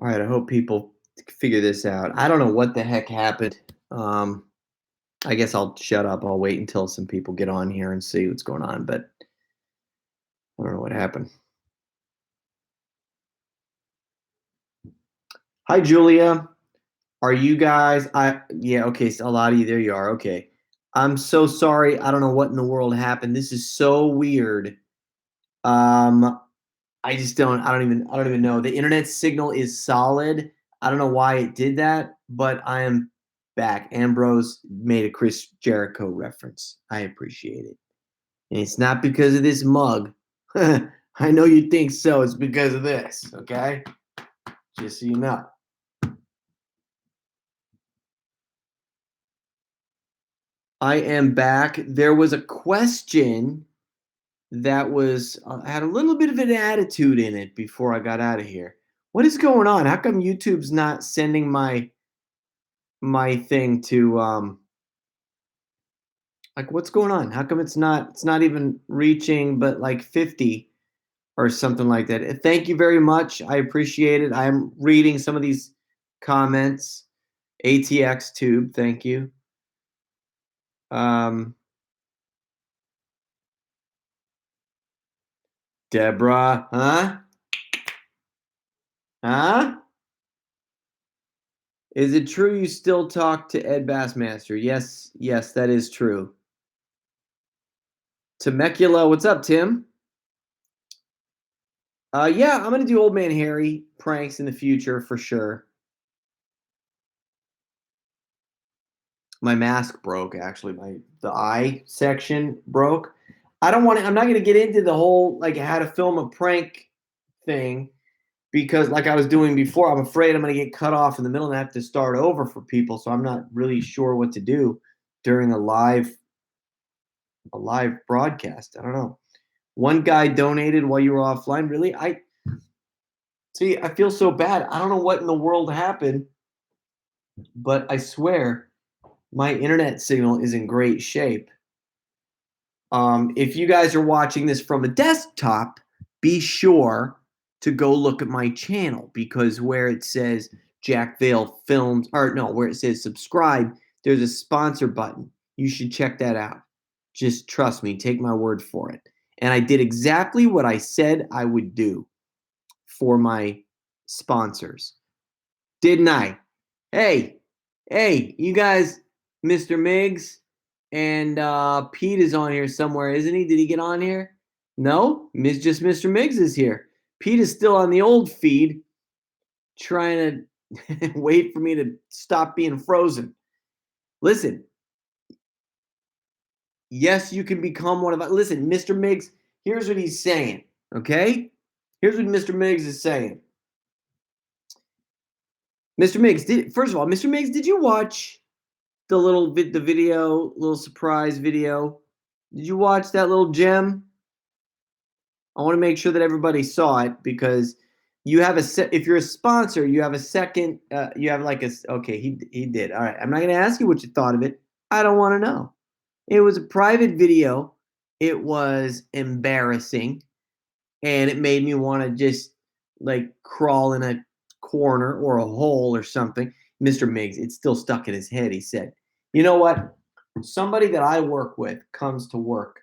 All right, I hope people figure this out. I don't know what the heck happened. Um, I guess I'll shut up. I'll wait until some people get on here and see what's going on, but I don't know what happened. Hi, Julia. Are you guys? Yeah, okay. So a lot of you. There you are. Okay. I'm so sorry. I don't know what in the world happened. This is so weird. Um, I just don't. I don't even know. The internet signal is solid. I don't know why it did that, but I am back. Ambrose made a Chris Jericho reference. I appreciate it. And it's not because of this mug. I know you think so. It's because of this, okay? Just so you know. I am back. There was a question that was had a little bit of an attitude in it before I got out of here. What is going on? How come YouTube's not sending my thing to like what's going on? How come it's not even reaching but like 50 or something like that? Thank you very much. I appreciate it. I'm reading some of these comments. ATX tube, thank you. Um Deborah, huh? Huh? Is it true you still talk to Ed Bassmaster? Yes, yes, that is true. Temecula, what's up, Tim? Yeah, I'm gonna do Old Man Harry pranks in the future for sure. My mask broke actually. The eye section broke. I don't want to. I'm not gonna get into the whole like how to film a prank thing because like I was doing before, I'm afraid I'm gonna get cut off in the middle and have to start over for people. So I'm not really sure what to do during a live broadcast. I don't know. One guy donated while you were offline. Really? I see. I feel so bad. I don't know what in the world happened, but I swear my internet signal is in great shape. If you guys are watching this from a desktop, be sure to go look at my channel because where it says Jack Vale Films, or no, where it says subscribe, there's a sponsor button. You should check that out. Just trust me, take my word for it. And I did exactly what I said I would do for my sponsors. Didn't I? Hey, hey, you guys, Mr. Miggs and Pete is on here somewhere, isn't he? Did he get on here? No, just Mr. Miggs is here. Pete is still on the old feed trying to wait for me to stop being frozen. Listen, yes, you can become one of us. Listen, Mr. Miggs, here's what he's saying, okay? Here's what Mr. Miggs is saying. Mr. Miggs, first of all, Mr. Miggs, did you watch the video, little surprise video? Did you watch that little gem? I want to make sure that everybody saw it because you have if you're a sponsor, you have a second. You have like a okay. He did. All right. I'm not going to ask you what you thought of it. I don't want to know. It was a private video. It was embarrassing, and it made me want to just like crawl in a corner or a hole or something. Mr. Miggs, it's still stuck in his head. He said, "You know what? Somebody that I work with comes to work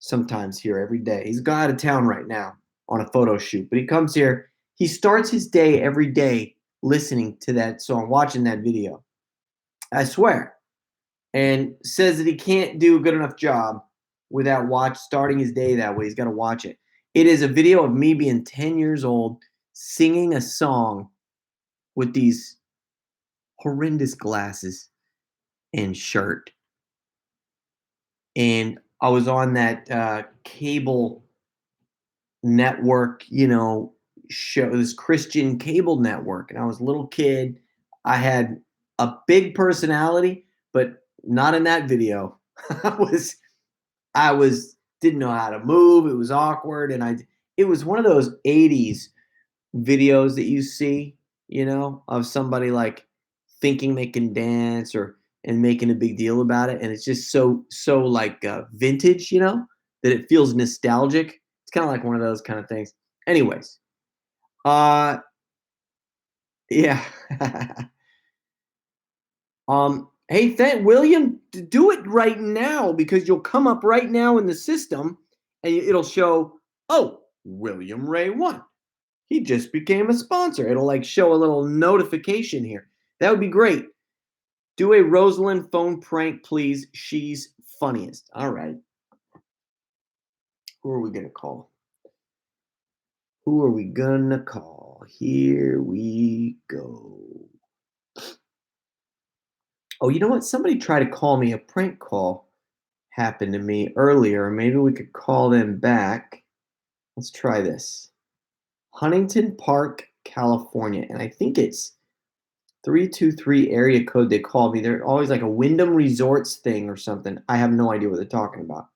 sometimes here every day. He's gone out of town right now on a photo shoot, but he comes here. He starts his day every day listening to that song, watching that video. I swear, and says that he can't do a good enough job without starting his day that way. He's got to watch it. It is a video of me being 10 years old singing a song with these horrendous glasses and shirt. And I was on that cable network, show, this Christian cable network. And I was a little kid. I had a big personality, but not in that video. I was didn't know how to move. It was awkward. And it was one of those 80s videos that you see, of somebody like thinking they can dance or and making a big deal about it. And it's just so like vintage, that it feels nostalgic. It's kind of like one of those kind of things. Anyways, uh, Yeah. Hey, William, do it right now because you'll come up right now in the system, and it'll show. Oh, William Ray won. He just became a sponsor. It'll like show a little notification here. That would be great. Do a Rosalind phone prank, please. She's funniest. All right. Who are we gonna call? Who are we gonna call? Here we go. Oh, you know what? Somebody tried to call me. A prank call happened to me earlier. Maybe we could call them back. Let's try this. Huntington Park, California. And I think it's 323 area code they called me. They're always like a Wyndham Resorts thing or something. I have no idea what they're talking about.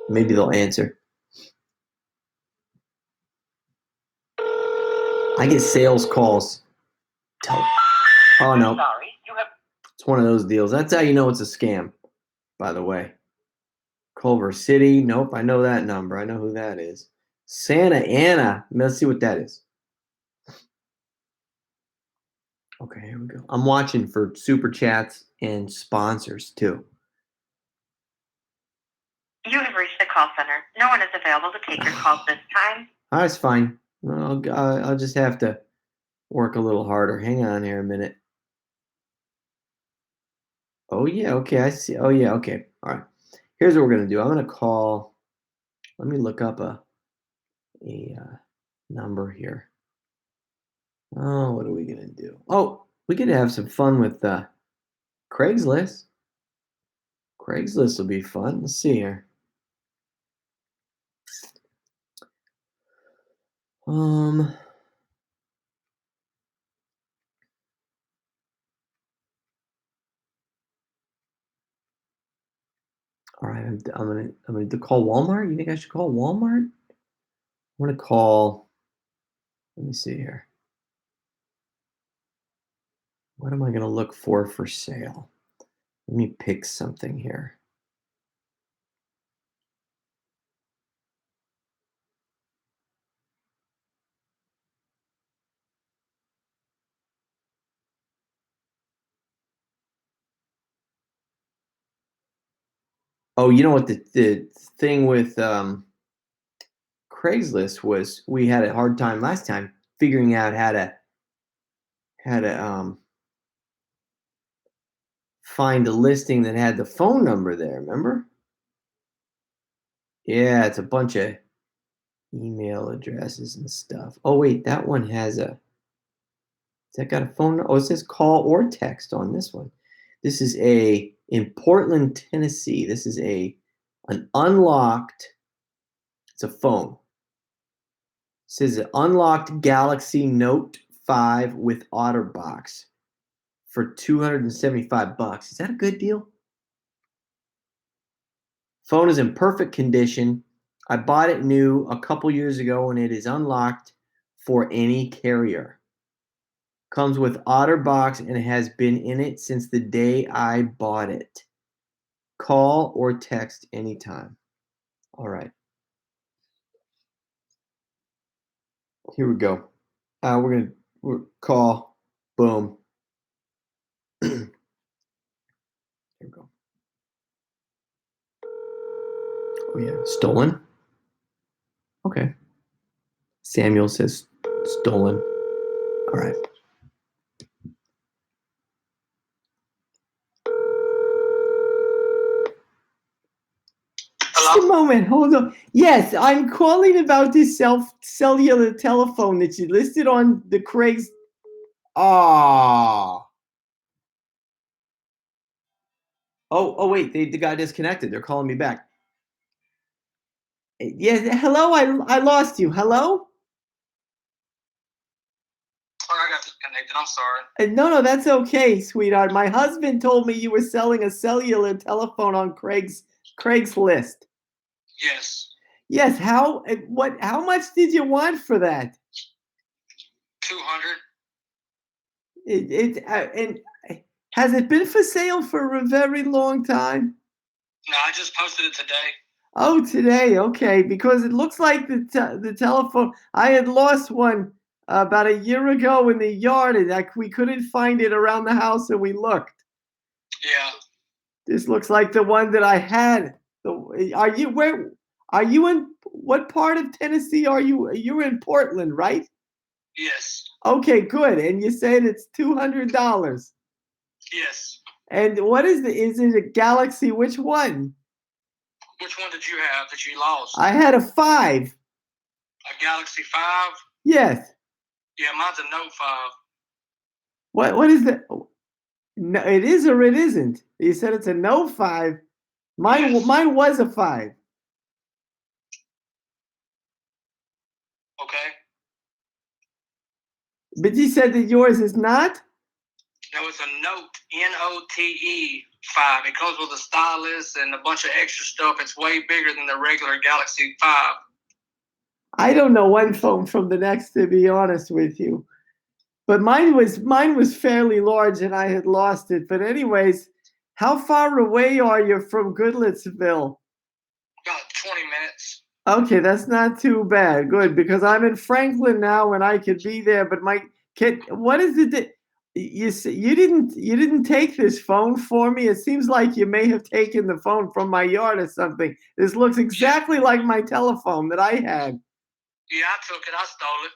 Maybe they'll answer. I get sales calls. Oh, no. It's one of those deals. That's how you know it's a scam, by the way. Culver City. Nope, I know that number. I know who that is. Santa Ana. Let's see what that is. Okay, here we go. I'm watching for super chats and sponsors too. You have reached the call center. No one is available to take your call this time. That's fine. I'll just have to work a little harder. Hang on here a minute. Oh, yeah. Okay, I see. Oh, yeah. Okay. All right. Here's what we're going to do. I'm going to call. Let me look up a number here. Oh, what are we going to do? Oh, we could have some fun with Craigslist. Craigslist will be fun. Let's see here. All right, I'm gonna call Walmart. You think I should call Walmart? I'm gonna call. Let me see here. What am I gonna look for sale? Let me pick something here. Oh, you know what the thing with Craigslist was? We had a hard time last time figuring out how to find a listing that had the phone number there. Remember? Yeah, it's a bunch of email addresses and stuff. Oh wait, that one has a. Has that got a phone? Oh, it says call or text on this one. This is in Portland, Tennessee. This is an unlocked. It's a phone. It says an unlocked Galaxy Note 5 with OtterBox for $275. Is that a good deal? Phone is in perfect condition. I bought it new a couple years ago and it is unlocked for any carrier. Comes with OtterBox and has been in it since the day I bought it. Call or text anytime. All right. Here we go. We're call. Boom. Here we go. Oh yeah, stolen. Okay. Samuel says stolen. All right. Just a moment. Hold on. Yes, I'm calling about this cellular telephone that you listed on the Craig's. Ah. Oh, wait. The guy disconnected. They're calling me back. Yes. Hello. I lost you. Hello. Sorry, I got disconnected. I'm sorry. No, that's okay, sweetheart. My husband told me you were selling a cellular telephone on Craigslist. Yes. Yes. How much did you want for that? 200. And has it been for sale for a very long time? No, I just posted it today. Oh, today. Okay, because it looks like the telephone. I had lost one about a year ago in the yard, and we couldn't find it around the house, and we looked. Yeah. This looks like the one that I had. Are you where? Are you in what part of Tennessee are you? You're in Portland, right? Yes. Okay, good. And you said it's $200. Yes. And what is is it a Galaxy? Which one? Which one did you have that you lost? I had a 5. A Galaxy 5? Yes. Yeah, mine's a Note 5. What is that? No, it is or it isn't. You said it's a no 5. Mine Yes. mine was a 5. Okay. But you said that yours is not? No, it's a Note, Note 5. It comes with a stylus and a bunch of extra stuff. It's way bigger than the regular Galaxy 5. I don't know one phone from the next, to be honest with you. But mine was fairly large and I had lost it. But anyways, how far away are you from Goodlettsville? About 20 minutes. Okay, that's not too bad. Good, because I'm in Franklin now and I could be there. But my kid, what is it? You didn't take this phone for me. It seems like you may have taken the phone from my yard or something. This looks exactly like my telephone that I had. Yeah, I took it. I stole it.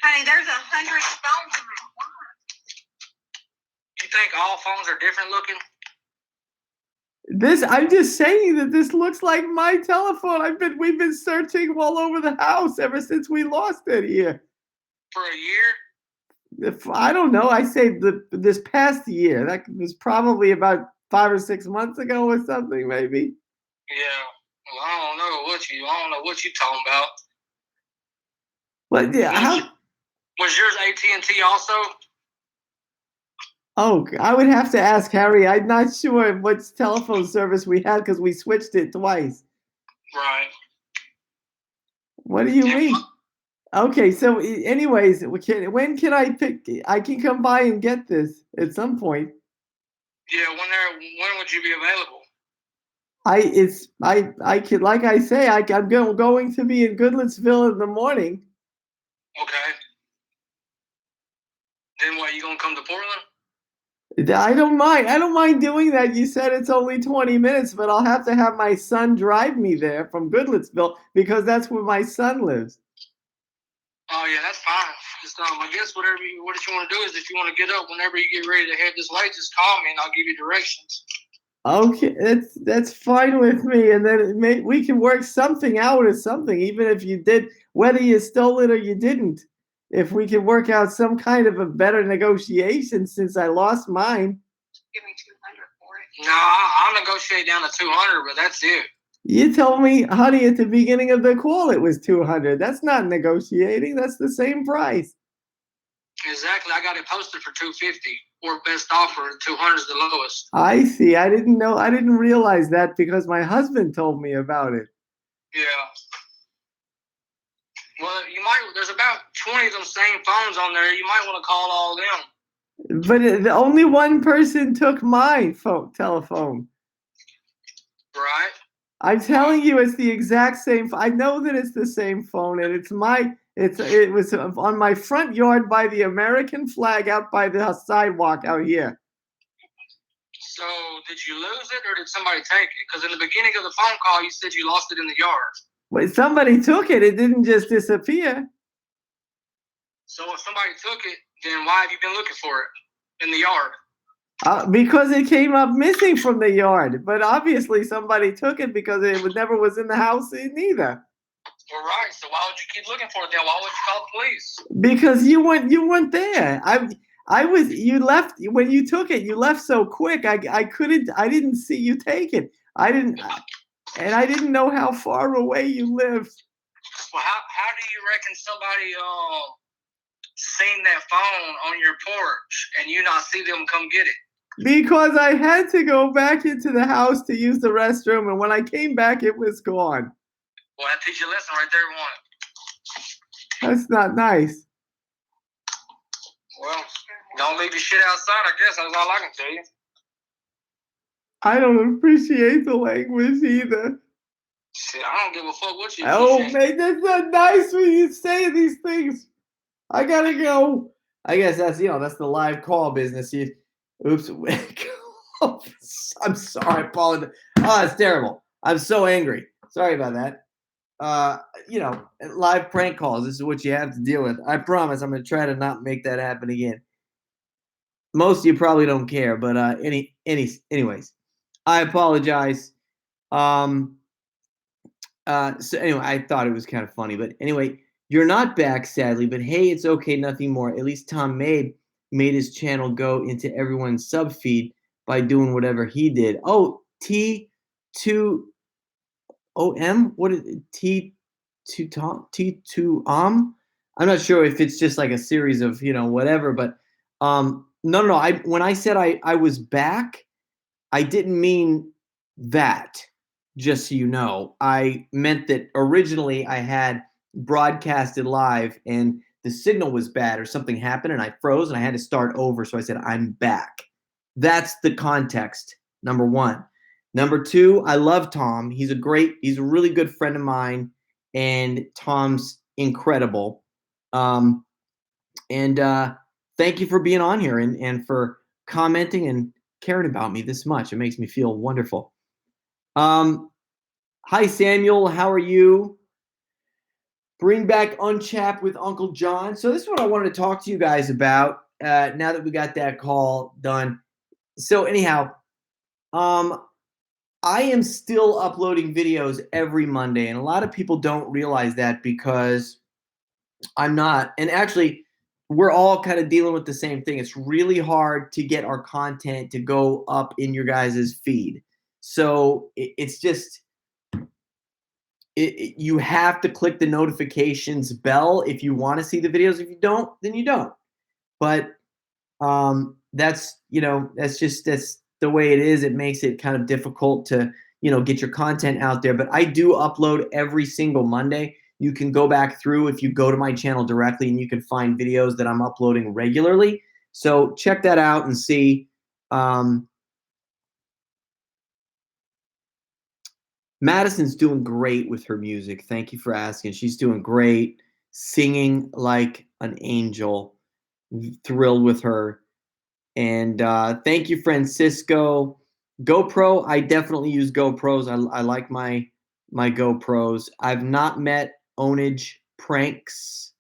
Honey, there's 100 phones in my car. You think all phones are different looking? I'm just saying that this looks like my telephone. We've been searching all over the house ever since we lost it here. For a year? I don't know. I say this past year. That was probably about 5 or 6 months ago or something, maybe. Yeah. Well, I don't know what you talking about. But yeah, Was yours AT&T also? Oh, I would have to ask Harry. I'm not sure what telephone service we had because we switched it twice. Right. What do you mean? Okay, so anyways, when can I pick? I can come by and get this at some point. Yeah, when would you be available? I could, like I say, I'm going to be in Goodlettsville in the morning. Okay. Then what, you gonna come to Portland? I don't mind. I don't mind doing that. You said it's only 20 minutes, but I'll have to have my son drive me there from Goodlettsville because that's where my son lives. Oh yeah, that's fine. Just I guess what you want to do is if you want to get up whenever you get ready to head this way, just call me and I'll give you directions. Okay, that's fine with me, and then we can work something out or something, even if you did, whether you stole it or you didn't. If we can work out some kind of a better negotiation, since I lost mine. Give me 200 for it. No, I'll negotiate down to 200, but that's it. You told me, honey, at the beginning of the call it was 200. That's not negotiating. That's the same price. Exactly. I got it posted for 250 or best offer. 200 is the lowest. I see. I didn't know. I didn't realize that because my husband told me about it. Yeah. Well, there's about 20 of them same phones on there. You might want to call all them. But the only one person took my telephone. Right. I'm telling you, it's the exact same. I know that it's the same phone, and it was on my front yard by the American flag out by the sidewalk out here. So did you lose it or did somebody take it? Because in the beginning of the phone call, you said you lost it in the yard. Well, somebody took it. It didn't just disappear. So if somebody took it, then why have you been looking for it in the yard? Because it came up missing from the yard. But obviously somebody took it because it never was in the house neither. Well, right. So why would you keep looking for it then? Why would you call the police? Because you weren't there. I was. You left when you took it. You left so quick. I didn't see you take it. I didn't know how far away you lived. Well, how do you reckon somebody seen that phone on your porch and you not see them come get it? Because I had to go back into the house to use the restroom, and when I came back, it was gone. Well, that teach you a lesson right there, one. That's not nice. Well, don't leave your shit outside, I guess. That's all I can tell you. I don't appreciate the language either. Shit, I don't give a fuck what you do. Oh, man, that's not nice when you say these things. I gotta go. I guess that's that's the live call business. Oops. I'm sorry. I apologize. Oh, it's terrible. I'm so angry. Sorry about that. Live prank calls. This is what you have to deal with. I promise I'm gonna try to not make that happen again. Most of you probably don't care, but anyways, I apologize. Um, so anyway, I thought it was kind of funny, but anyway, you're not back, sadly. But hey, it's okay, nothing more. At least Tom made his channel go into everyone's sub feed by doing whatever he did. Oh, T2OM? What is it? T2? I'm not sure if it's just like a series of whatever, but no. When I said I was back, I didn't mean that. Just so you know, I meant that originally I had broadcasted live and the signal was bad or something happened and I froze and I had to start over. So I said, I'm back. That's the context, number one. Number two, I love Tom. He's a really good friend of mine, and Tom's incredible. And thank you for being on here and for commenting and caring about me this much. It makes me feel wonderful. Hi, Samuel. How are you? Bring back Unchapped with Uncle John. So this is what I wanted to talk to you guys about now that we got that call done. So anyhow, I am still uploading videos every Monday, and a lot of people don't realize that because I'm not. And actually, we're all kind of dealing with the same thing. It's really hard to get our content to go up in your guys' feed. So it's just you have to click the notifications bell if you want to see the videos. If you don't, then you don't. But that's the way it is. It makes it kind of difficult to get your content out there. But I do upload every single Monday. You can go back through if you go to my channel directly, and you can find videos that I'm uploading regularly. So check that out and see. Madison's doing great with her music. Thank you for asking. She's doing great, singing like an angel. Thrilled with her. And thank you, Francisco. GoPro, I definitely use GoPros. I like my GoPros. I've not met Ownage Pranks.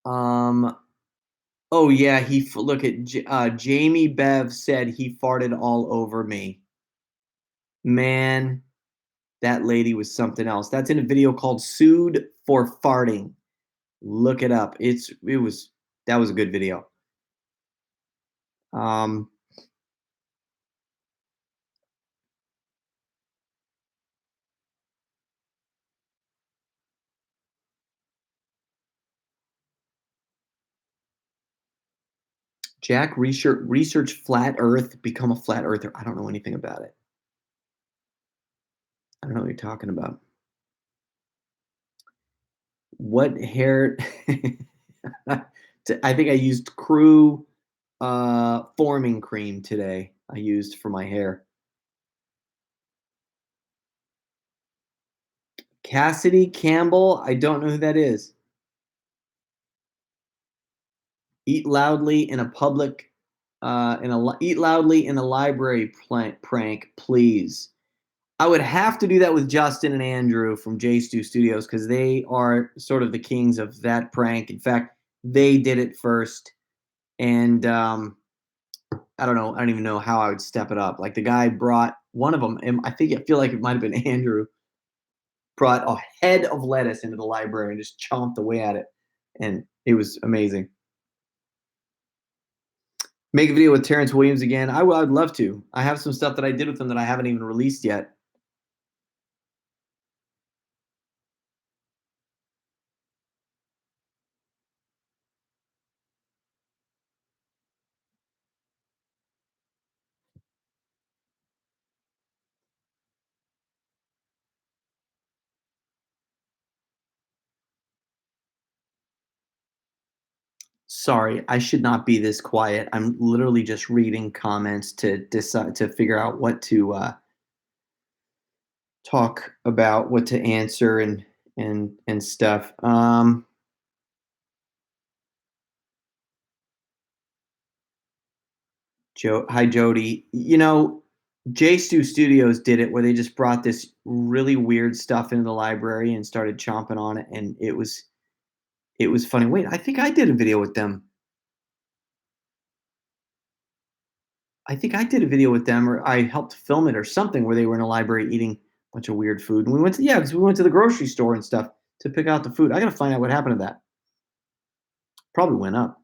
Oh yeah, look at Jamie Bev said he farted all over me. Man, that lady was something else. That's in a video called Sued for Farting. Look it up. That was a good video. Jack, research flat Earth, become a flat earther. I don't know anything about it. I don't know what you're talking about. What hair? I think I used Crew forming cream today. I used for my hair. Cassidy Campbell. I don't know who that is. Eat loudly in a public, eat loudly in a library prank, please. I would have to do that with Justin and Andrew from J Stu Studios because they are sort of the kings of that prank. In fact, they did it first, and I don't know. I don't even know how I would step it up. Like the guy brought one of them, and I feel like it might have been Andrew, brought a head of lettuce into the library and just chomped away at it, and it was amazing. Make a video with Terrence Williams again. I would love to. I have some stuff that I did with him that I haven't even released yet. Sorry, I should not be this quiet. I'm literally just reading comments to decide to figure out what to talk about what to answer and stuff. Hi Jody. You know, J Stu Studios did it where they just brought this really weird stuff into the library and started chomping on it, and it was funny. Wait, I think I did a video with them. I think I did a video with them, or I helped film it or something, where they were in a library eating a bunch of weird food. And we went to because we went to the grocery store and stuff to pick out the food. I gotta find out what happened to that. Probably went up.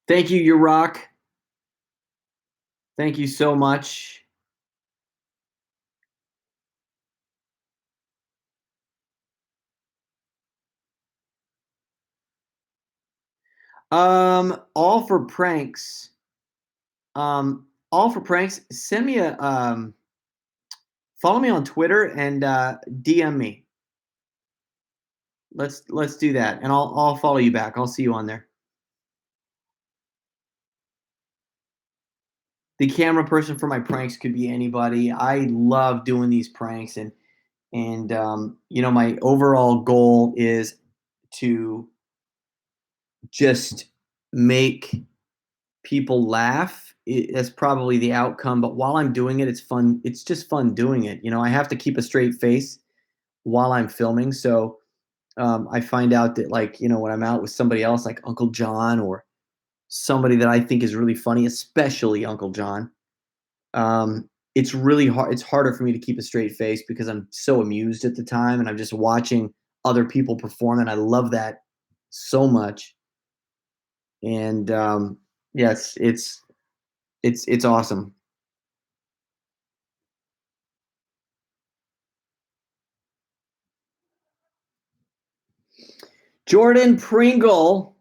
Thank you, your rock. Thank you so much. All for pranks. All for pranks. Send me a follow me on Twitter and DM me. Let's do that, and I'll follow you back. I'll see you on there. The camera person for my pranks could be anybody. I love doing these pranks, and you know, my overall goal is to just make people laugh. That's probably the outcome, but while I'm doing it, it's fun. It's just fun doing it. You know, I have to keep a straight face while I'm filming. So I find out that, like, you know, when I'm out with somebody else, like Uncle John or somebody that I think is really funny, especially Uncle John, it's really hard. It's harder for me to keep a straight face because I'm so amused at the time and I'm just watching other people perform, and I love that so much. And yes, it's awesome. Jordan Pringle.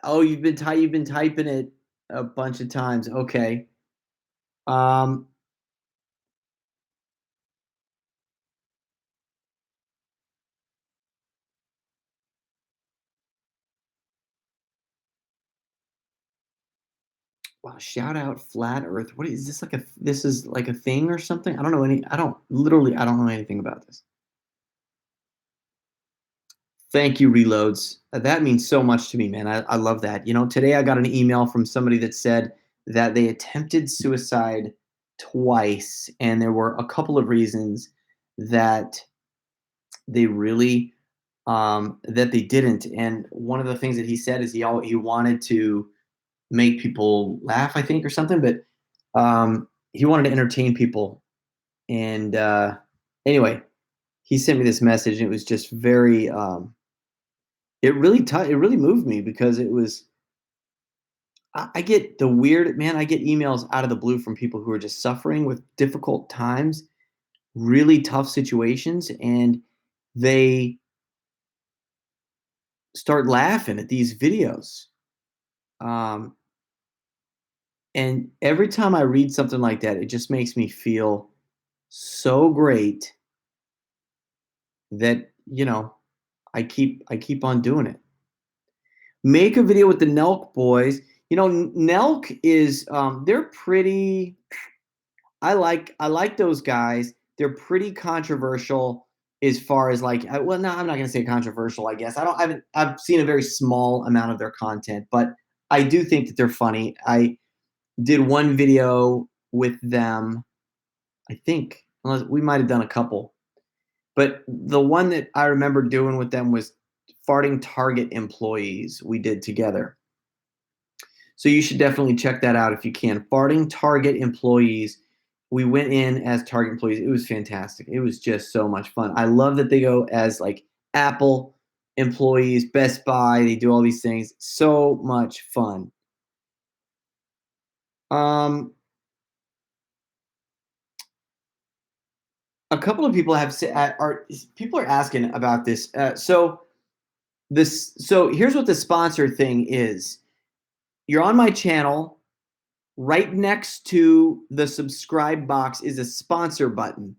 Oh, you've been typing it a bunch of times. Okay. Um, wow, shout out Flat Earth. What is this, like this is like a thing or something? I don't know anything about this. Thank you, Reloads. That means so much to me, man. I love that. You know, today I got an email from somebody that said that they attempted suicide twice, and there were a couple of reasons that they really that they didn't. And one of the things that he said is he wanted to make people laugh, I think, or something, but he wanted to entertain people. And anyway, he sent me this message, and it was just very it really moved me because it was I get the weird man. I get emails out of the blue from people who are just suffering with difficult times, really tough situations, and they start laughing at these videos. Um, and every time I read something like that, it just makes me feel so great that, you know, I keep on doing it. Make a video with the Nelk boys. You know, Nelk is they're pretty. I like those guys. They're pretty controversial as far as like. Well, no, I'm not gonna say controversial. I guess I've seen a very small amount of their content, but I do think that they're funny. I did one video with them. I think unless we might have done a couple, but the one that I remember doing with them was farting Target employees we did together. So you should definitely check that out if you can. Farting Target employees. We went in as Target employees. It was fantastic. It was just so much fun. I love that they go as like Apple employees, Best Buy. They do all these things. So much fun. Um, a couple of people have said people are asking about this. So here's what the sponsor thing is. You're on my channel. Right next to the subscribe box is a sponsor button.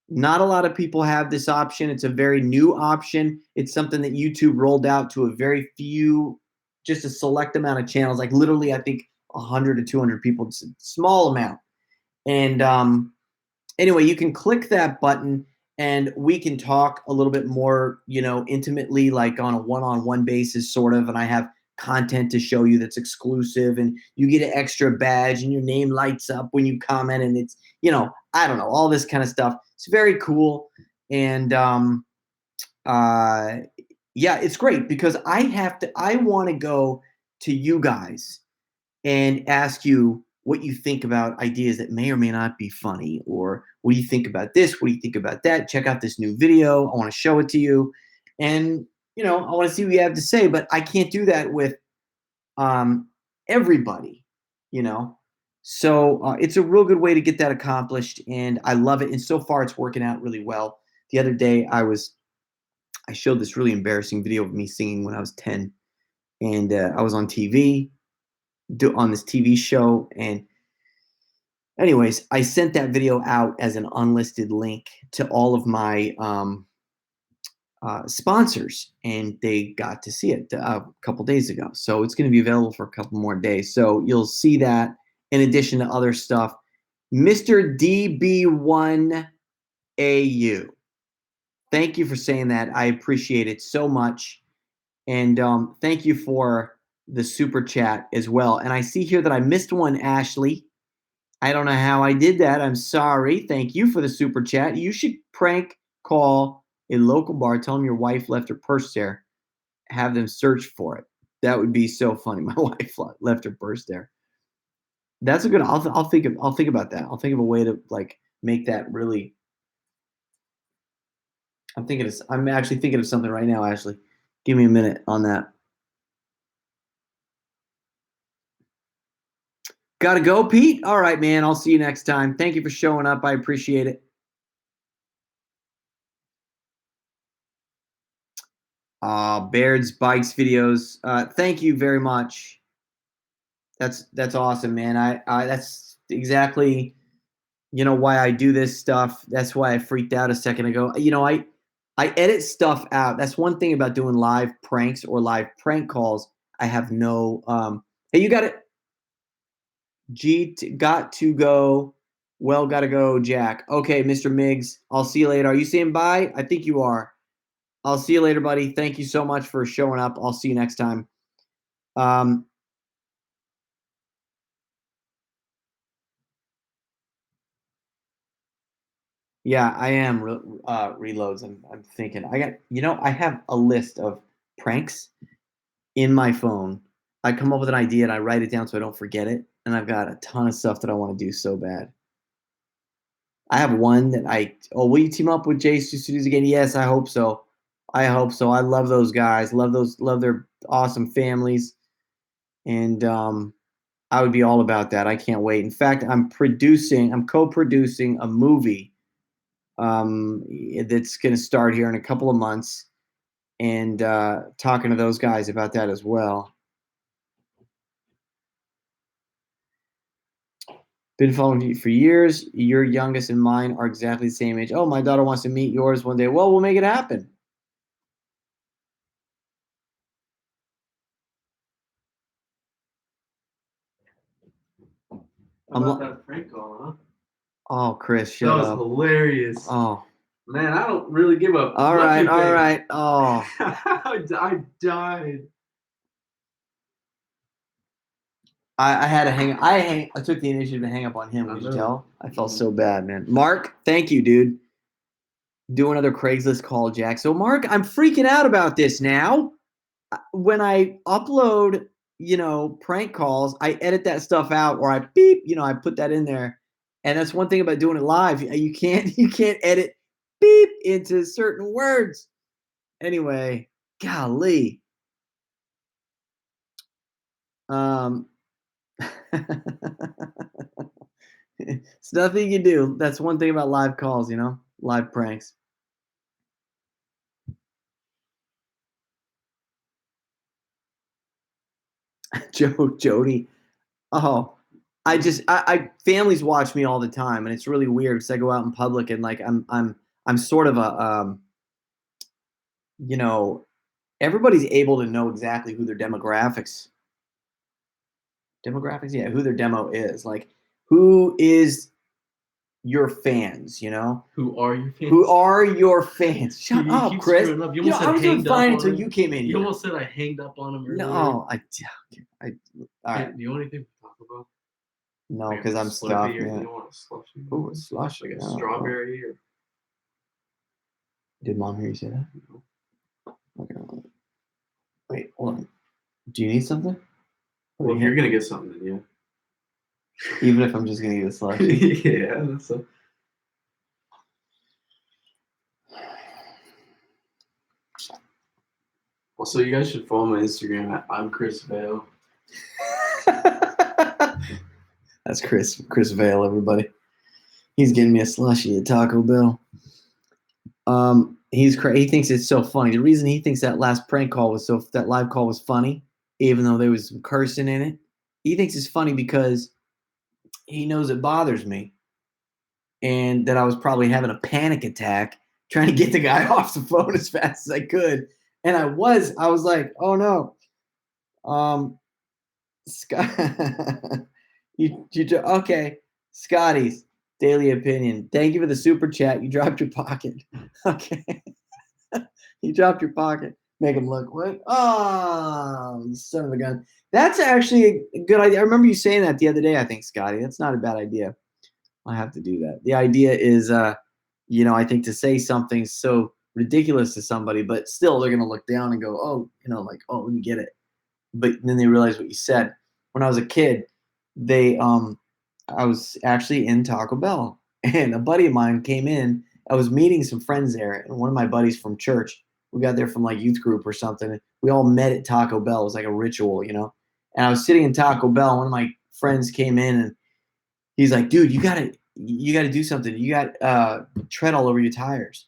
Not a lot of people have this option. It's a very new option. It's something that YouTube rolled out to a very few, just a select amount of channels, like literally, I think 100 to 200 people. It's a small amount. And anyway, you can click that button and we can talk a little bit more, intimately, like on a one-on-one basis, sort of. And I have content to show you that's exclusive, and you get an extra badge and your name lights up when you comment, and it's, I don't know, all this kind of stuff. It's very cool. And uh, yeah, it's great because I want to go to you guys and ask you what you think about ideas that may or may not be funny, or what do you think about this? What do you think about that? Check out this new video. I want to show it to you. And, I want to see what you have to say, but I can't do that with everybody, you know? So it's a real good way to get that accomplished, and I love it. And so far, it's working out really well. The other day, I showed this really embarrassing video of me singing when I was 10, and I was on TV, on this TV show, and anyways, I sent that video out as an unlisted link to all of my sponsors, and they got to see it a couple days ago. So it's going to be available for a couple more days. So you'll see that in addition to other stuff. Mr. DB1AU. Thank you for saying that. I appreciate it so much. And thank you for the super chat as well. And I see here that I missed one, Ashley. I don't know how I did that. I'm sorry. Thank you for the super chat. You should prank call a local bar. Tell them your wife left her purse there. Have them search for it. That would be so funny. My wife left her purse there. That's a good. I'll think about that. I'll think of a way to make that really. I'm actually thinking of something right now, Ashley. Give me a minute on that. Gotta go, Pete? All right, man. I'll see you next time. Thank you for showing up. I appreciate it. Baird's Bikes videos. Thank you very much. That's awesome, man. I that's exactly, why I do this stuff. That's why I freaked out a second ago. I edit stuff out. That's one thing about doing live pranks or live prank calls. I have no hey, you got it. Got to go. Well, gotta go, Jack. Okay, Mr. Miggs. I'll see you later. Are you saying bye? I think you are. I'll see you later, buddy. Thank you so much for showing up. I'll see you next time. Yeah, I am reloads. I'm thinking. I have a list of pranks in my phone. I come up with an idea and I write it down so I don't forget it. And I've got a ton of stuff that I want to do so bad. I have one that will you team up with J2 Studios again? Yes, I hope so. I hope so. I love those guys. Love their awesome families. And I would be all about that. I can't wait. In fact, I'm co-producing a movie that's going to start here in a couple of months, and talking to those guys about that as well. Been following you for years. Your youngest and mine are exactly the same age. Oh, my daughter wants to meet yours one day. Well, we'll make it happen. About that prank call, huh? Oh, Chris, shut up. That was hilarious. Oh. Man, I don't really give a all right. Oh. I died. I had to I took the initiative to hang up on him. Could you tell? I felt so bad, man. Mark, thank you, dude. Do another Craigslist call, Jack. So, Mark, I'm freaking out about this now. When I upload, prank calls, I edit that stuff out, or I beep, I put that in there. And that's one thing about doing it live. You can't edit beep into certain words. Anyway, golly. It's nothing you can do. That's one thing about live calls, live pranks. Jody. Oh, I families watch me all the time, and it's really weird because I go out in public and like I'm sort of a you know, everybody's able to know exactly who their demographics, yeah, who their demo is. Like, who is your fans, you know? Who are your fans? Who are your fans? Shut You up, keep Chris. screwing up. You You know, almost I said was doing hanged up fine on until him. you came in You here. almost said I hanged up on him earlier. No, all right. Do you want anything to talk about? No, Like a because I'm Slurpee stuffed. or Yeah. you don't want a slushy? Ooh, a slush. Like a No, no. strawberry or Did mom hear you say that? Okay. Wait, hold on. Do you need something? well, if you're gonna get something, then Even if I'm just gonna get a slush. yeah. Yeah, that's a. Well, so you guys should follow my Instagram. I'm Chris Vale. That's Chris Vale, everybody. He's getting me a slushie at Taco Bell. He thinks it's so funny. The reason he thinks that last prank call that live call was funny, even though there was some cursing in it, he thinks it's funny because he knows it bothers me, and that I was probably having a panic attack trying to get the guy off the phone as fast as I could. And I was like, oh no. Scott, okay. Scotty's Daily Opinion. Thank you for the super chat. You dropped your pocket. Okay. You dropped your pocket. Make him look what? Oh, you son of a gun. That's actually a good idea. I remember you saying that the other day, I think, Scotty. That's not a bad idea. I have to do that. The idea is, I think to say something so ridiculous to somebody, but still they're going to look down and go, oh, like, oh, let me get it. But then they realize what you said. When I was a kid, I was actually in Taco Bell, and a buddy of mine came in. I was meeting some friends there, and one of my buddies from church, we got there from like youth group or something. We all met at Taco Bell. It was like a ritual, And I was sitting in Taco Bell. One of my friends came in, and he's like, dude, you gotta do something. You got tread all over your tires.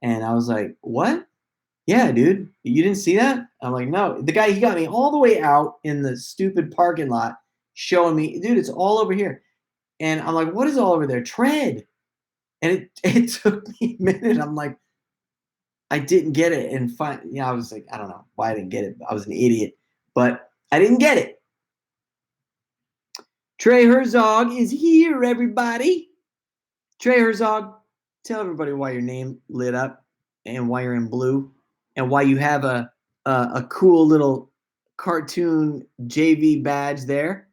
And I was like, what? Yeah, dude, you didn't see that? I'm like, no. The guy, he got me all the way out in the stupid parking lot showing me, dude, it's all over here. And I'm like, what is all over there? Tread. And it took me a minute. I'm like, I didn't get it. And I was like, I don't know why I didn't get it. I was an idiot, but I didn't get it. Trey Herzog is here, everybody. Trey Herzog, tell everybody why your name lit up and why you're in blue and why you have a cool little cartoon JV badge there.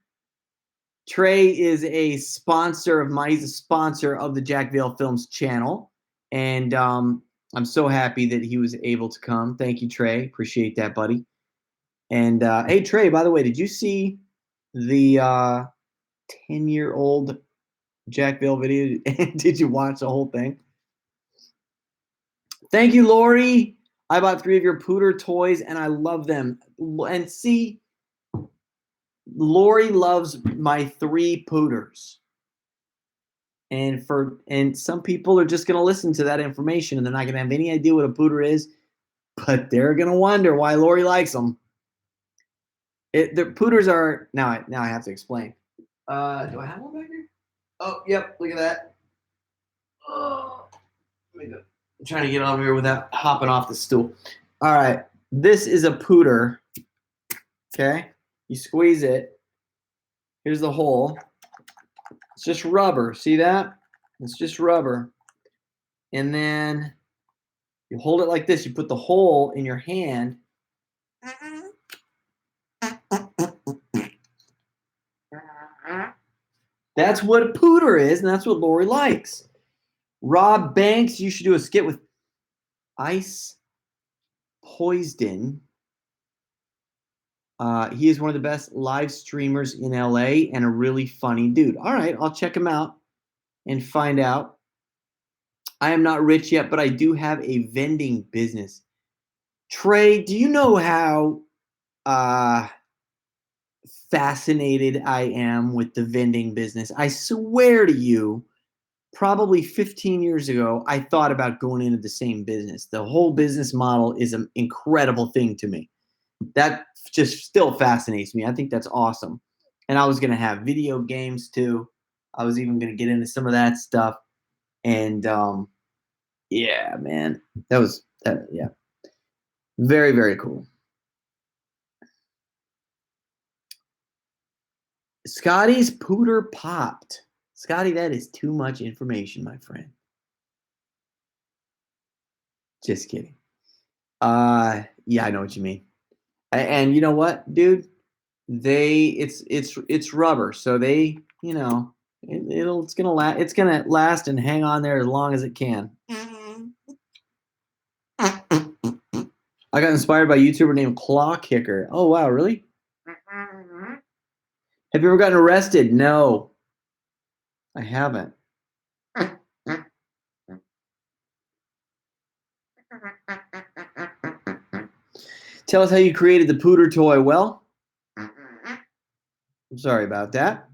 Trey is a sponsor of mine. He's a sponsor of the Jack Vale Films channel. And I'm so happy that he was able to come. Thank you, Trey. Appreciate that, buddy. And hey, Trey, by the way, did you see the 10-year-old Jack Vale video? Did you watch the whole thing? Thank you, Lori. I bought 3 of your Pooter toys, and I love them. And see, Lori loves my 3 Pooters. And some people are just going to listen to that information, and they're not going to have any idea what a Pooter is, but they're going to wonder why Lori likes them. The Pooters are now I have to explain. Do I have one back here? Oh, yep. Look at that. Oh, I'm trying to get over here without hopping off the stool. All right. This is a Pooter. Okay. You squeeze it. Here's the hole. It's just rubber. See that? It's just rubber. And then you hold it like this. You put the hole in your hand. That's what a Pooter is, and that's what Lori likes. Rob Banks, you should do a skit with Ice Poisden. He is one of the best live streamers in LA and a really funny dude. All right, I'll check him out and find out. I am not rich yet, but I do have a vending business. Trey, do you know how fascinated I am with the vending business? I swear to you, probably 15 years ago, I thought about going into the same business. The whole business model is an incredible thing to me. That just still fascinates me. I think that's awesome. And I was going to have video games too. I was even going to get into some of that stuff. And yeah, man, that was yeah, very, very cool. Scotty's pooter popped. Scotty, that is too much information, my friend. Just kidding. Yeah, I know what you mean. And you know what, dude? It's rubber, so they, you know, it's gonna last and hang on there as long as it can. I got inspired by a YouTuber named Claw Kicker. Oh wow, really? Have you ever gotten arrested? No, I haven't. Tell us how you created the pooter toy. Well, I'm sorry about that.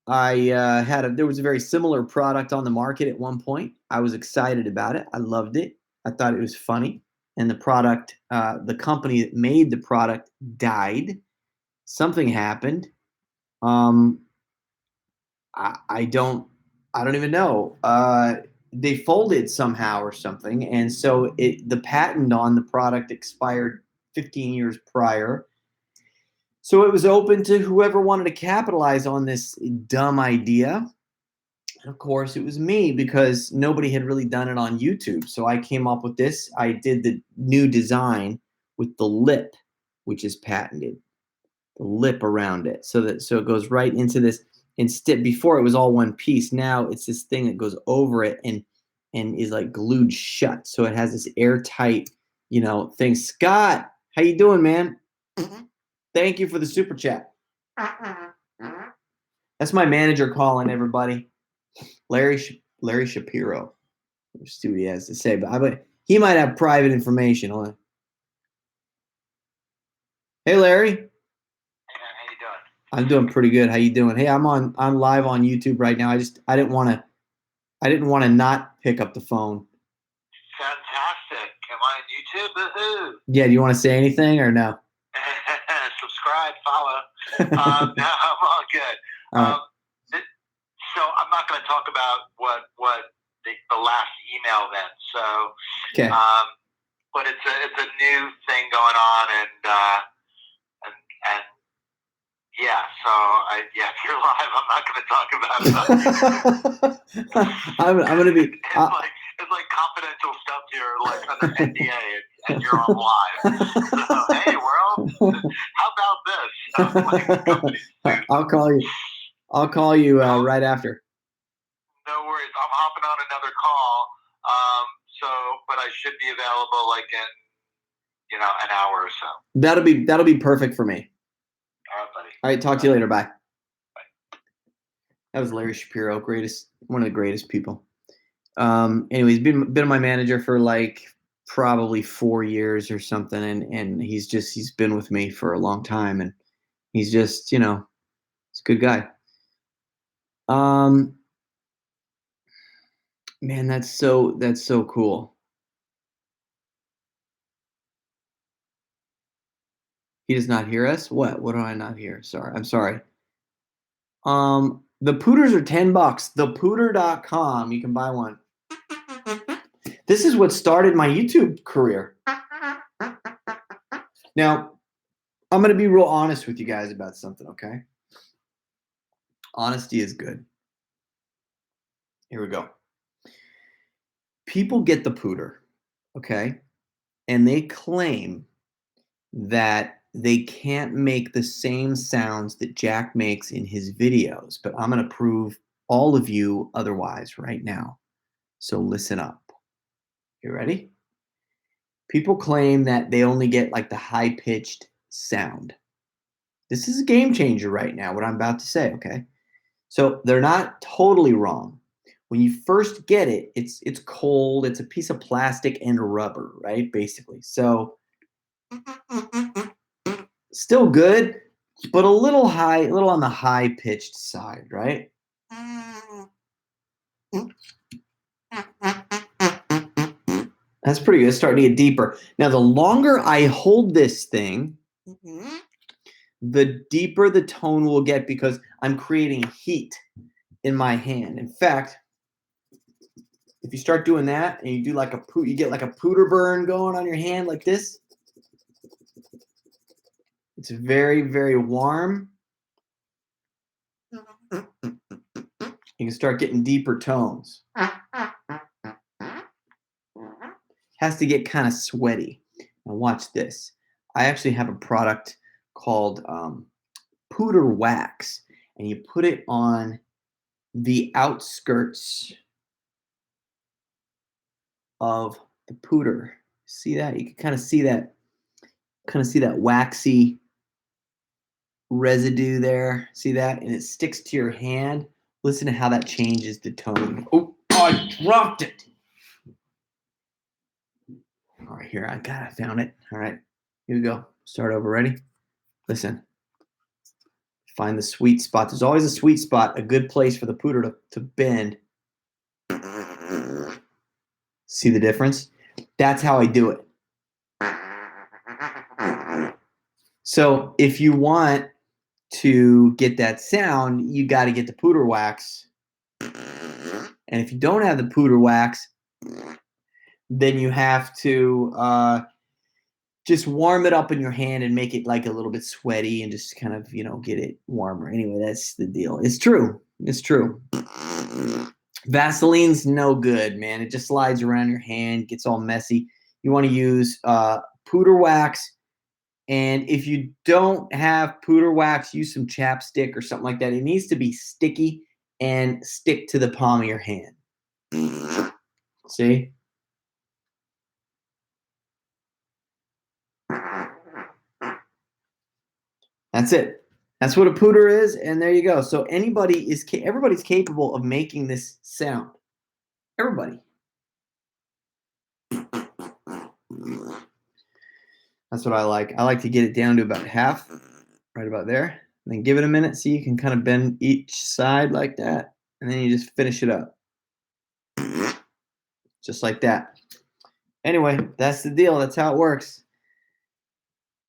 There was a very similar product on the market at one point. I was excited about it. I loved it. I thought it was funny. And the company that made the product died. Something happened. I don't even know. They folded somehow or something, and so the patent on the product expired 15 years prior. So it was open to whoever wanted to capitalize on this dumb idea. And of course, it was me because nobody had really done it on YouTube. So I came up with this. I did the new design with the lip, which is patented, the lip around it, so it goes right into this. Instead, before it was all one piece. Now it's this thing that goes over it and is like glued shut. So it has this airtight, thing. Scott, how you doing, man? Thank you for the super chat. That's my manager calling, everybody. Larry Shapiro. Let's see what he has to say. But he might have private information. Hold on. Hey, Larry. Hey, how you doing? I'm doing pretty good. How you doing? Hey, I'm live on YouTube right now. I didn't want to not pick up the phone. Fantastic. Am I on YouTube? Woohoo. Yeah, do you want to say anything or no? Subscribe, follow. No, I'm all good. So I'm not going to talk about what the last email then. So, okay. But it's a new thing going on, and yeah. So if you're live, I'm not going to talk about it. I'm going to be. It's like confidential stuff here, like under NDA, and you're on live. So, hey, world, how about this? I'll call you right after. No worries. I'm hopping on another call. But I should be available like in an hour or so. That'll be perfect for me. All right, buddy. All right, talk to you later. Bye. Bye. That was Larry Shapiro, one of the greatest people. Anyways, been my manager for like probably 4 years or something, and he's been with me for a long time, and he's just, he's a good guy. Man, that's so cool. He does not hear us? What do I not hear? Sorry. I'm sorry. The pooters are $10. Thepooter.com. You can buy one. This is what started my YouTube career. Now, I'm going to be real honest with you guys about something, okay? Honesty is good. Here we go. People get the pooter, okay? And they claim that they can't make the same sounds that Jack makes in his videos, but I'm going to prove all of you otherwise right now. So listen up. You ready? People claim that they only get like the high-pitched sound. This is a game changer right now, what I'm about to say, okay? So they're not totally wrong. When you first get it, it's cold, it's a piece of plastic and rubber, right? Basically. So still good, but a little on the high-pitched side, right? That's pretty good. It's starting to get deeper. Now, the longer I hold this thing, the deeper the tone will get because I'm creating heat in my hand. In fact, if you start doing that and you do like you get like a pooter burn going on your hand like this, it's very, very warm. You can start getting deeper tones. Has to get kind of sweaty. Now watch this. I actually have a product called Pooter Wax, and you put it on the outskirts of the pooter. See that? You can kind of see that waxy residue there. See that? And it sticks to your hand. Listen to how that changes the tone. Oh, I dropped it. All right, here, I found it. All right, here we go. Start over, ready? Listen. Find the sweet spot. There's always a sweet spot, a good place for the pooter to bend. See the difference? That's how I do it. So if you want to get that sound, you got to get the pooter wax. And if you don't have the pooter wax, then you have to just warm it up in your hand and make it like a little bit sweaty and just kind of, get it warmer. Anyway, that's the deal. It's true. It's true. Vaseline's no good, man. It just slides around your hand, gets all messy. You want to use pooter wax. And if you don't have pooter wax, use some chapstick or something like that. It needs to be sticky and stick to the palm of your hand. See? That's it. That's what a pooter is, and there you go. So everybody's capable of making this sound. Everybody. That's what I like. I like to get it down to about half, right about there. And then give it a minute. See, you can kind of bend each side like that, and then you just finish it up. Just like that. Anyway, that's the deal. That's how it works.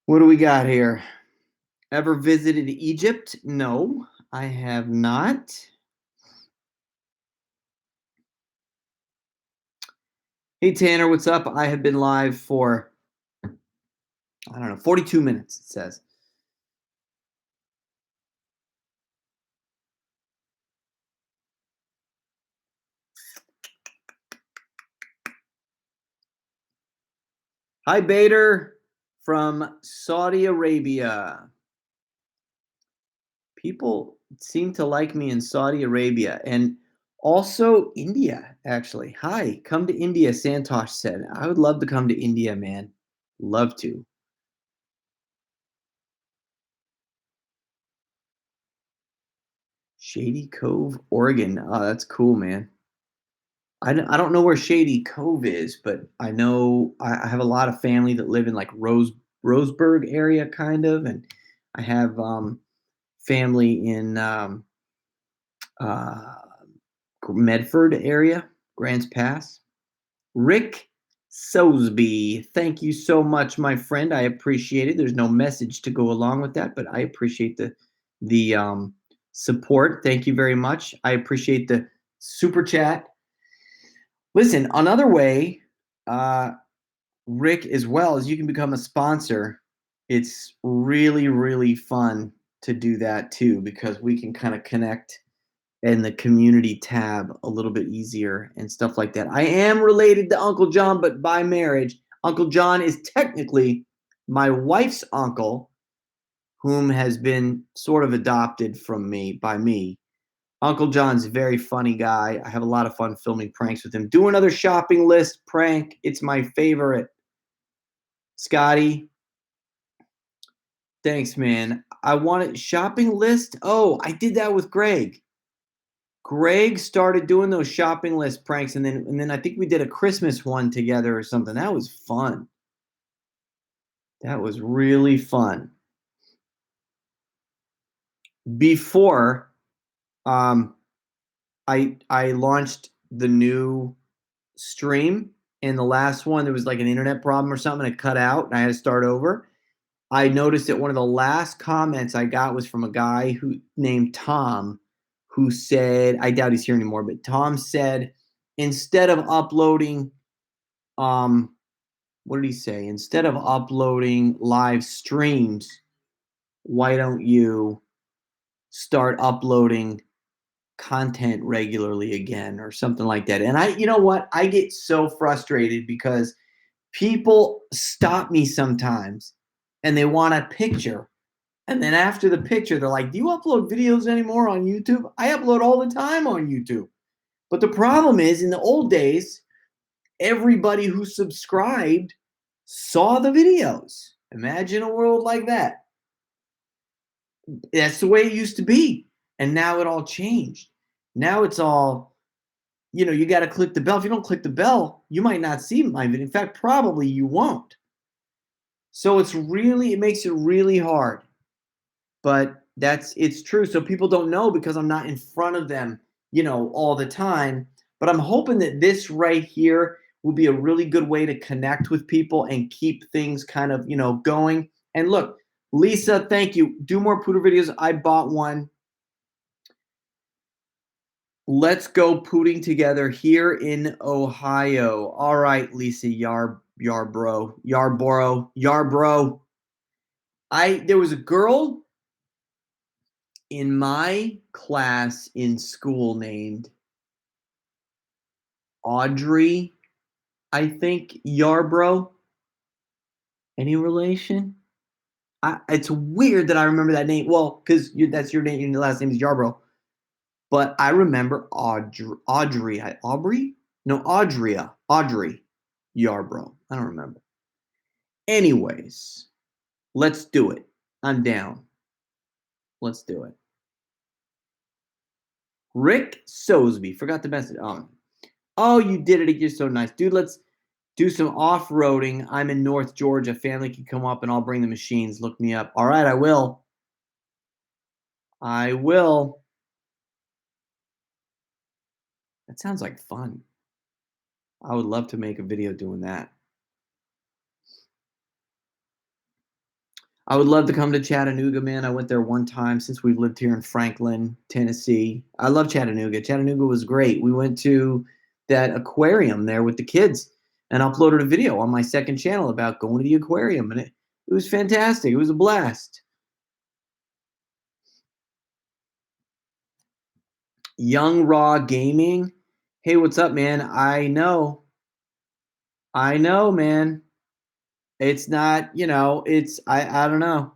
What do we got here? Ever visited Egypt? No, I have not. Hey, Tanner, what's up? I have been live for, 42 minutes, it says. Hi, Bader from Saudi Arabia. People seem to like me in Saudi Arabia and also India, actually. Hi, come to India, Santosh said. I would love to come to India, man. Love to. Shady Cove, Oregon. Oh, that's cool, man. I don't know where Shady Cove is, but I know I have a lot of family that live in like Roseburg area, kind of, and I have family in Medford area, Grants Pass. Rick Sosby, thank you so much, my friend. I appreciate it. There's no message to go along with that, but I appreciate the support. Thank you very much. I appreciate the super chat. Listen, another way, Rick, as well, is you can become a sponsor. It's really, really fun to do that too, because we can kind of connect in the community tab a little bit easier and stuff like that. I am related to Uncle John, but by marriage. Uncle John is technically my wife's uncle, whom has been sort of adopted by me. Uncle John's a very funny guy. I have a lot of fun filming pranks with him. Do another shopping list prank. It's my favorite. Scotty, thanks, man. I wanted shopping list. Oh, I did that with Greg. Greg started doing those shopping list pranks, and then I think we did a Christmas one together or something. That was fun. That was really fun. Before I launched the new stream, and the last one there was like an internet problem or something, and it cut out, and I had to start over. I noticed that one of the last comments I got was from a guy who named Tom, who said, I doubt he's here anymore, but Tom said, instead of uploading, what did he say? Instead of uploading live streams, why don't you start uploading content regularly again or something like that? And you know what? I get so frustrated because people stop me sometimes and they want a picture. And then after the picture, they're like, do you upload videos anymore on YouTube? I upload all the time on YouTube. But the problem is, in the old days, everybody who subscribed saw the videos. Imagine a world like that. That's the way it used to be. And now it all changed. Now it's all, you got to click the bell. If you don't click the bell, you might not see my video. In fact, probably you won't. So it makes it really hard. But it's true. So people don't know because I'm not in front of them, all the time. But I'm hoping that this right here will be a really good way to connect with people and keep things kind of, going. And look, Lisa, thank you. Do more pooter videos. I bought one. Let's go pooting together here in Ohio. All right, Lisa, Yarborough. There was a girl in my class in school named Audrey, I think, Yarborough. Any relation? It's weird that I remember that name. Well, because that's your name. Your last name is Yarborough. But I remember Audrey. No, Audrey Yarborough. I don't remember. Anyways, let's do it. I'm down. Let's do it. Rick Sosby. Forgot the message. Oh, you did it. You're so nice. Dude, let's do some off-roading. I'm in North Georgia. Family can come up and I'll bring the machines. Look me up. All right, I will. I will. That sounds like fun. I would love to make a video doing that. I would love to come to Chattanooga, man. I went there one time since we've lived here in Franklin, Tennessee. I love Chattanooga. Chattanooga was great. We went to that aquarium there with the kids and uploaded a video on my second channel about going to the aquarium. And it was fantastic. It was a blast. Young Raw Gaming. Hey, what's up, man? I know, man. It's not, I don't know.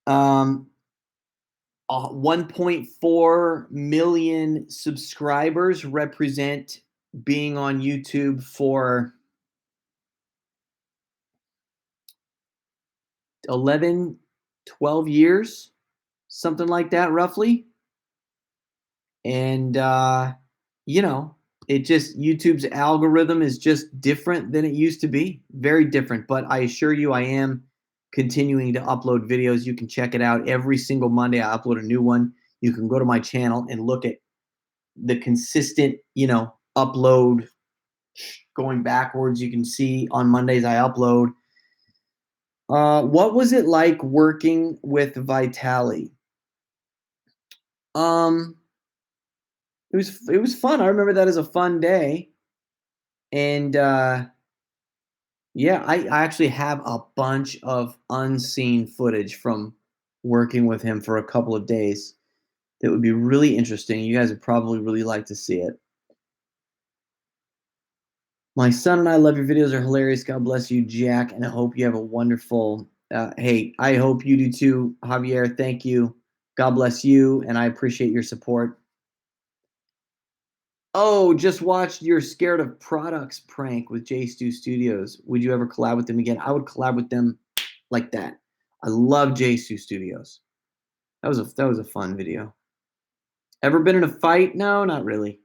1.4 million subscribers represent being on YouTube for 11, 12 years, something like that, roughly. And, YouTube's algorithm is just different than it used to be. Very different. But I assure you, I am continuing to upload videos. You can check it out every single Monday. I upload a new one. You can go to my channel and look at the consistent, upload going backwards. You can see on Mondays I upload. What was it like working with Vitaly? It was fun. I remember that as a fun day. And yeah, I actually have a bunch of unseen footage from working with him for a couple of days that would be really interesting. You guys would probably really like to see it. My son and I love your videos. Are hilarious. God bless you, Jack, and I hope you have a wonderful hey, I hope you do too, Javier. Thank you. God bless you, and I appreciate your support. Oh, just watched your Scared of Products prank with J Stu Studios. Would you ever collab with them again? I would collab with them like that. I love J Stu Studios. That was a fun video. Ever been in a fight? No, not really.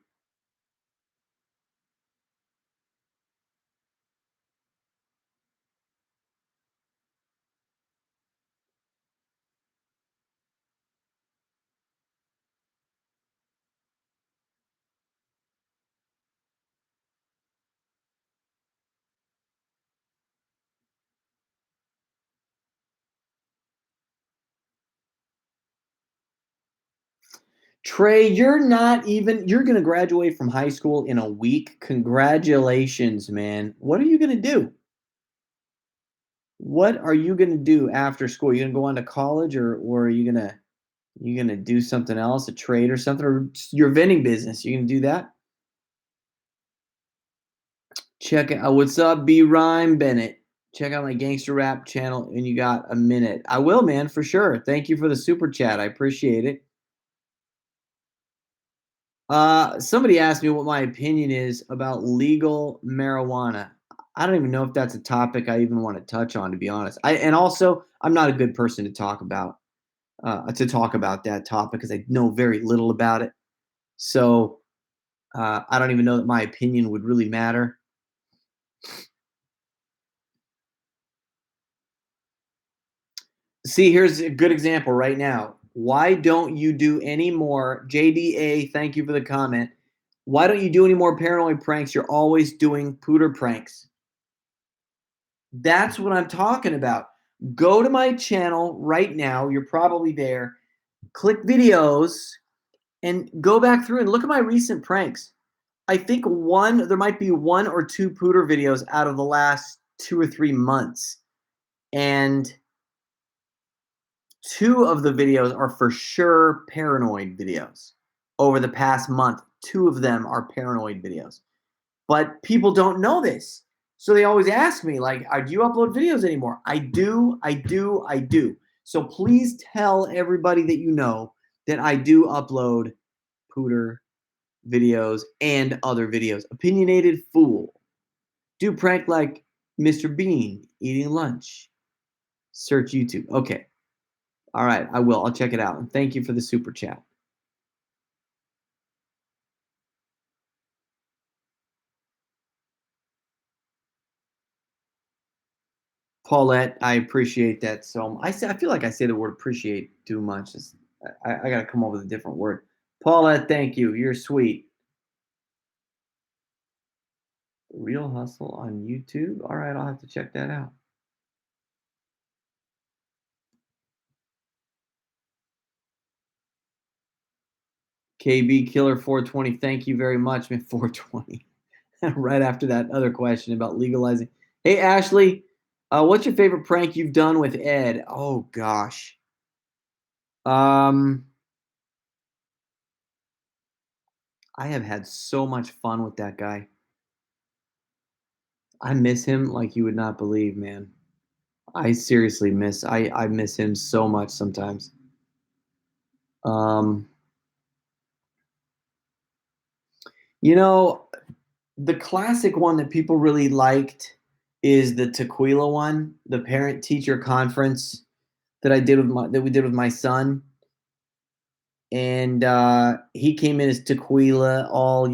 Trey, you're going to graduate from high school in a week. Congratulations, man. What are you going to do? What are you going to do after school? Are you going to go on to college or are you going to do something else, a trade or something, or your vending business? You going to do that? Check it out. What's up, B. Rhyme Bennett? Check out my gangster rap channel and you got a minute. I will, man, for sure. Thank you for the super chat. I appreciate it. Somebody asked me what my opinion is about legal marijuana. I don't even know if that's a topic I even want to touch on, to be honest. I'm not a good person to talk about that topic because I know very little about it. So I don't even know that my opinion would really matter. See, here's a good example right now. Why don't you do any more? JDA, thank you for the comment. Why don't you do any more paranoid pranks? You're always doing pooter pranks. That's what I'm talking about. Go to my channel right now. You're probably there. Click videos and go back through and look at my recent pranks. I think there might be 1 or 2 pooter videos out of the last 2 or 3 months. And 2 of the videos are for sure paranoid videos. Over the past month, 2 of them are paranoid videos. But people don't know this. So they always ask me, like, do you upload videos anymore? I do. So please tell everybody that you know that I do upload pooter videos and other videos. Opinionated Fool. Do prank like Mr. Bean eating lunch. Search YouTube. Okay. All right, I will. I'll check it out. And thank you for the super chat. Paulette, I appreciate that. So I feel like I say the word appreciate too much. I got to come up with a different word. Paulette, thank you. You're sweet. Real Hustle on YouTube. All right, I'll have to check that out. KB Killer 420. Thank you very much, man. 420. Right after that other question about legalizing. Hey, Ashley, what's your favorite prank you've done with Ed? Oh gosh. I have had so much fun with that guy. I miss him like you would not believe, man. I seriously I miss him so much sometimes. You know, the classic one that people really liked is the Tequila one, the parent teacher conference that we did with my son. And he came in as Tequila, all,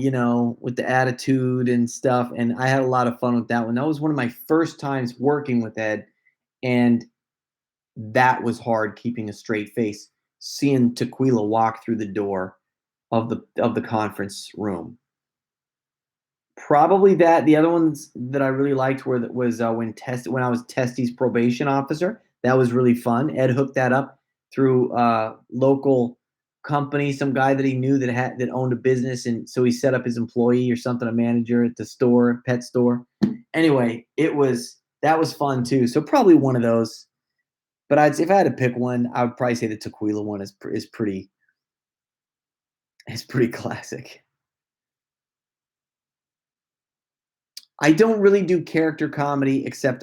with the attitude and stuff. And I had a lot of fun with that one. That was one of my first times working with Ed. And that was hard, keeping a straight face, seeing Tequila walk through the door of the conference room. Probably that. The other ones that I really liked was when I was Testy's probation officer. That was really fun. Ed hooked that up through local company, some guy that he knew that owned a business, and so he set up his employee or something, a manager at the store, pet store. Anyway, that was fun too. So probably one of those. But if I had to pick one, I would probably say the Tequila one is pretty classic. I don't really do character comedy except